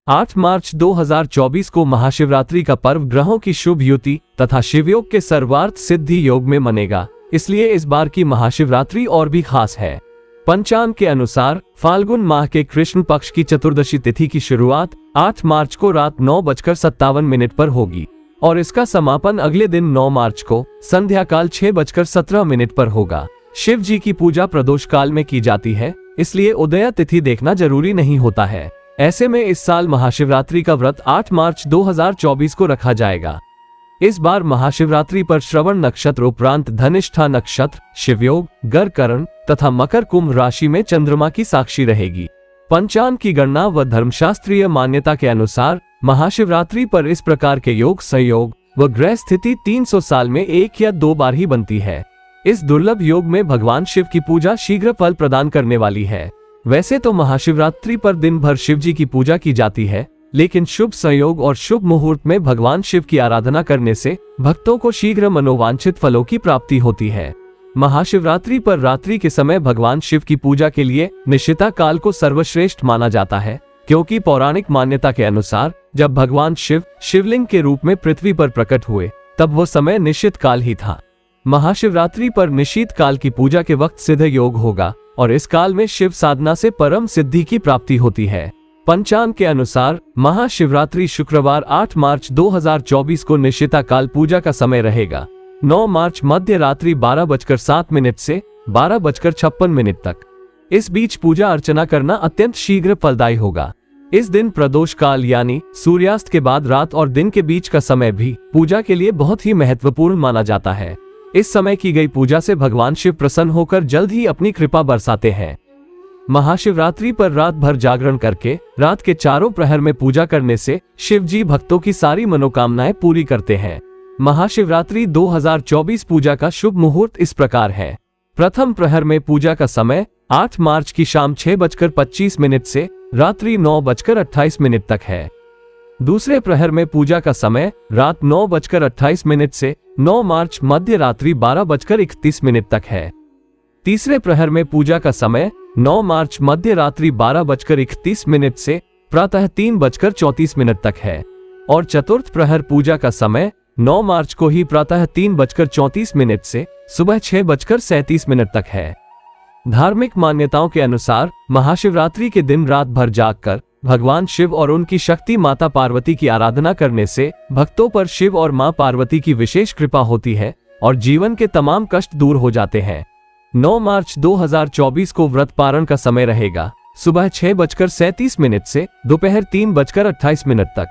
8 मार्च 2024 को महाशिवरात्रि का पर्व ग्रहों की शुभ युति तथा शिवयोग के सर्वार्थ सिद्धि योग में मनेगा, इसलिए इस बार की महाशिवरात्रि और भी खास है। पंचांग के अनुसार फाल्गुन माह के कृष्ण पक्ष की चतुर्दशी तिथि की शुरुआत 8 मार्च को रात 9:57 पर होगी और इसका समापन अगले दिन 9 मार्च को संध्या काल 6:17 पर होगा। शिव जी की पूजा प्रदोष काल में की जाती है, इसलिए उदय तिथि देखना जरूरी नहीं होता है। ऐसे में इस साल महाशिवरात्रि का व्रत 8 मार्च 2024 को रखा जाएगा। इस बार महाशिवरात्रि पर श्रवण नक्षत्र उपरांत धनिष्ठा नक्षत्र, शिवयोग, गरकरण तथा मकर कुंभ राशि में चंद्रमा की साक्षी रहेगी। पंचांग की गणना व धर्मशास्त्रीय मान्यता के अनुसार महाशिवरात्रि पर इस प्रकार के योग, संयोग व ग्रह स्थिति 300 साल में 1 या 2 बार ही बनती है। इस दुर्लभ योग में भगवान शिव की पूजा शीघ्र फल प्रदान करने वाली है। वैसे तो महाशिवरात्रि पर दिन भर शिव जी की पूजा की जाती है, लेकिन शुभ संयोग और शुभ मुहूर्त में भगवान शिव की आराधना करने से भक्तों को शीघ्र मनोवांछित फलों की प्राप्ति होती है। महाशिवरात्रि पर रात्रि के समय भगवान शिव की पूजा के लिए निशिता काल को सर्वश्रेष्ठ माना जाता है, क्योंकि पौराणिक मान्यता के अनुसार जब भगवान शिव शिवलिंग के रूप में पृथ्वी पर प्रकट हुए तब वो समय निश्चित काल ही था। महाशिवरात्रि पर निशीत काल की पूजा के वक्त सिद्ध योग होगा और इस काल में शिव साधना से परम सिद्धि की प्राप्ति होती है। पंचांग के अनुसार महाशिवरात्रि शुक्रवार 8 मार्च 2024 को निशिता काल पूजा का समय रहेगा। 9 मार्च मध्य रात्रि 12:07 से 12:56 तक। इस बीच पूजा अर्चना करना अत्यंत शीघ्र फलदायी होगा। इस दिन प्रदोष काल यानी सूर्यास्त के बाद रात और दिन के बीच का समय भी पूजा के लिए बहुत ही महत्वपूर्ण माना जाता है। इस समय की गई पूजा से भगवान शिव प्रसन्न होकर जल्द ही अपनी कृपा बरसाते हैं। महाशिवरात्रि पर रात भर जागरण करके रात के चारों प्रहर में पूजा करने से शिव जी भक्तों की सारी मनोकामनाएं पूरी करते हैं। महाशिवरात्रि 2024 पूजा का शुभ मुहूर्त इस प्रकार है। प्रथम प्रहर में पूजा का समय 8 मार्च की शाम 6:25 से रात्रि 9:28 तक है। दूसरे प्रहर में पूजा का समय रात 9:28 से 9 मार्च मध्य रात्रि 12:31 तक है। तीसरे प्रहर में पूजा का समय 9 मार्च मध्य रात्रि 12:31 से प्रातः 3:34 तक है और चतुर्थ प्रहर पूजा का समय 9 मार्च को ही प्रातः 3:34 से सुबह 6:37 तक है। धार्मिक मान्यताओं के अनुसार महाशिवरात्रि के दिन रात भर जागकर भगवान शिव और उनकी शक्ति माता पार्वती की आराधना करने से भक्तों पर शिव और मां पार्वती की विशेष कृपा होती है और जीवन के तमाम कष्ट दूर हो जाते हैं। 9 मार्च 2024 को व्रत पारण का समय रहेगा सुबह 6:37 से दोपहर 3:28 तक।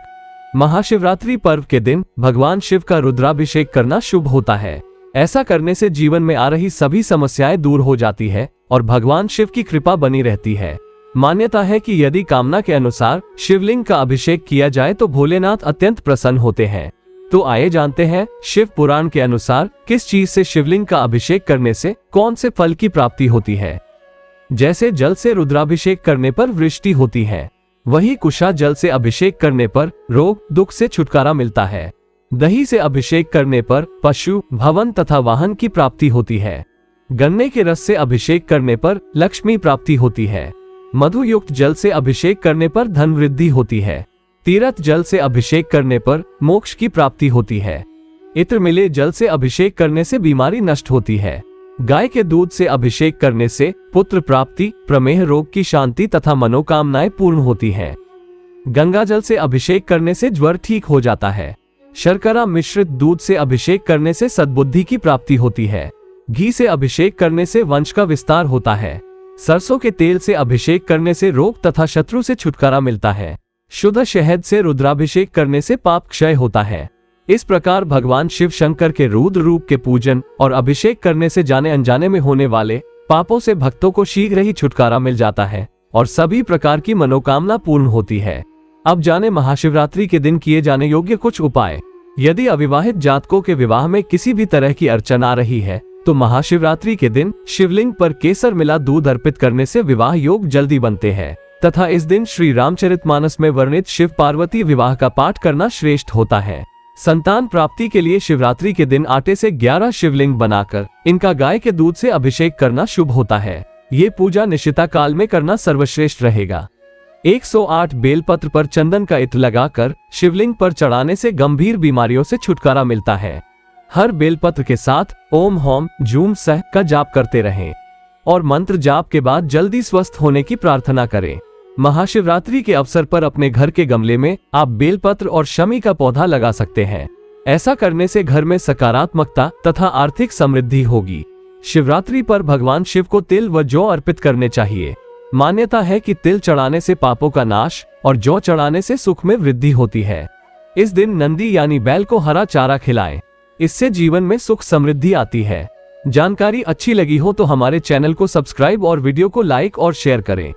महाशिवरात्रि पर्व के दिन भगवान शिव का रुद्राभिषेक करना शुभ होता है। ऐसा करने से जीवन में आ रही सभी समस्याएं दूर हो जाती है और भगवान शिव की कृपा बनी रहती है। मान्यता है कि यदि कामना के अनुसार शिवलिंग का अभिषेक किया जाए तो भोलेनाथ अत्यंत प्रसन्न होते हैं। तो आइए जानते हैं शिव पुराण के अनुसार किस चीज से शिवलिंग का अभिषेक करने से कौन से फल की प्राप्ति होती है। जैसे जल से रुद्राभिषेक करने पर वृष्टि होती है, वही कुशा जल से अभिषेक करने पर रोग दुख से छुटकारा मिलता है। दही से अभिषेक करने पर पशु, भवन तथा वाहन की प्राप्ति होती है। गन्ने के रस से अभिषेक करने पर लक्ष्मी प्राप्ति होती है। मधु युक्त जल से अभिषेक करने पर धन वृद्धि होती है। तीर्थ जल से अभिषेक करने पर मोक्ष की प्राप्ति होती है। इत्र मिले जल से अभिषेक करने से बीमारी नष्ट होती है। गाय के दूध से अभिषेक करने से पुत्र प्राप्ति, प्रमेह रोग की शांति तथा मनोकामनाएं पूर्ण होती हैं। गंगा जल से अभिषेक करने से ज्वर ठीक हो जाता है। शर्करा मिश्रित दूध से अभिषेक करने से सद्बुद्धि की प्राप्ति होती है। घी से अभिषेक करने से वंश का विस्तार होता है। सरसों के तेल से अभिषेक करने से रोग तथा शत्रु से छुटकारा मिलता है। शुद्ध शहद से रुद्राभिषेक करने से पाप क्षय होता है। इस प्रकार भगवान शिव शंकर के रुद्र रूप के पूजन और अभिषेक करने से जाने अनजाने में होने वाले पापों से भक्तों को शीघ्र ही छुटकारा मिल जाता है और सभी प्रकार की मनोकामना पूर्ण होती है। अब जाने महाशिवरात्रि के दिन किए जाने योग्य कुछ उपाय। यदि अविवाहित जातकों के विवाह में किसी भी तरह की अड़चन आ रही है तो महाशिवरात्रि के दिन शिवलिंग पर केसर मिला दूध अर्पित करने से विवाह योग जल्दी बनते हैं तथा इस दिन श्री रामचरितमानस में वर्णित शिव पार्वती विवाह का पाठ करना श्रेष्ठ होता है। संतान प्राप्ति के लिए शिवरात्रि के दिन आटे से 11 शिवलिंग बनाकर इनका गाय के दूध से अभिषेक करना शुभ होता है। ये पूजा निशिता काल में करना सर्वश्रेष्ठ रहेगा। 108 बेलपत्र पर चंदन का इत्र लगाकर शिवलिंग पर चढ़ाने से गंभीर बीमारियों से छुटकारा मिलता है। हर बेलपत्र के साथ ओम होम जूम सह का जाप करते रहें और मंत्र जाप के बाद जल्दी स्वस्थ होने की प्रार्थना करें। महाशिवरात्रि के अवसर पर अपने घर के गमले में आप बेलपत्र और शमी का पौधा लगा सकते हैं। ऐसा करने से घर में सकारात्मकता तथा आर्थिक समृद्धि होगी। शिवरात्रि पर भगवान शिव को तिल व जौ अर्पित करने चाहिए। मान्यता है कि तिल चढ़ाने से पापों का नाश और जौ चढ़ाने से सुख में वृद्धि होती है। इस दिन नंदी यानी बैल को हरा चारा खिलाएं। इससे जीवन में सुख समृद्धि आती है। जानकारी अच्छी लगी हो तो हमारे चैनल को सब्सक्राइब और वीडियो को लाइक और शेयर करें।